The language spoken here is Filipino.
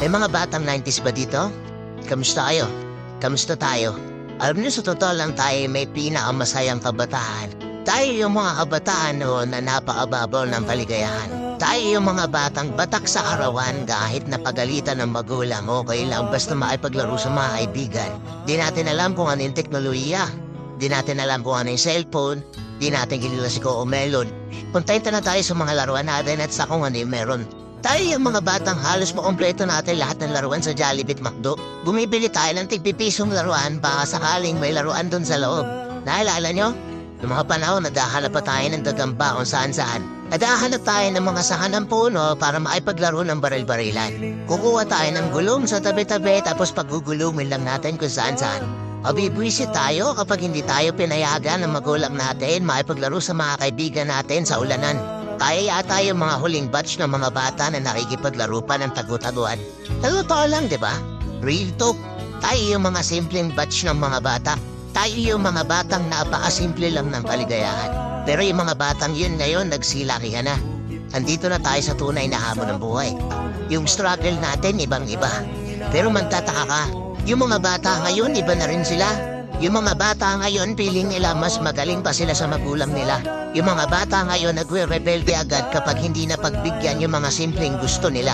May mga batang 90s ba dito? Kamusta kayo? Kamusta tayo? Alam niyo sa totoo lang tayo may pinakamasayang kabataan. Tayo yung mga kabataan noon na napakababaw ng kaligayahan. Tayo yung mga batang batak sa arawan kahit napagalitan ng magulang okay lang basta maipaglaro sa mga kaibigan. Di natin alam kung ano yung teknolohiya. Di natin alam kung ano yung cellphone. Di natin kilala si Coco Melon. Kontento na tayo sa mga laruan natin at sa kung ano yung meron. Tayo yung mga batang halos makompleto natin lahat ng laruan sa Jollibee at McDo. Bumibili tayo ng tig-pipisong laruan baka sakaling may laruan doon sa loob. Naalala nyo? Noong mga panahon, nadahanap pa tayo ng gagamba kung saan-saan. Nadahanap tayo ng mga sahan ng puno para maipaglaro ng baril-barilan. Kukuha tayo ng gulong sa tabi-tabi tapos pagugulumin lang natin kung saan-saan. Mabibwisit tayo kapag hindi tayo pinayagan ng magulang natin maipaglaro sa mga kaibigan natin sa ulanan. Tayo yata yung mga huling batch ng mga bata na nakikipaglaro pa ng tagu-taguan. Totoo lang, di ba? Real talk. Tayo yung mga simpleng batch ng mga bata. Tayo yung mga batang napakasimple lang ng kaligayahan. Pero yung mga batang yun ngayon nagsilakihan na. Nandito na tayo sa tunay na hamon ng buhay. Yung struggle natin ibang-iba. Pero magtataka ka, yung mga bata ngayon iba na rin sila. Yung mga bata ngayon feeling nila mas magaling pa sila sa magulang nila. Yung mga bata ngayon nagre-rebelde agad kapag hindi na pagbigyan yung mga simpleng gusto nila.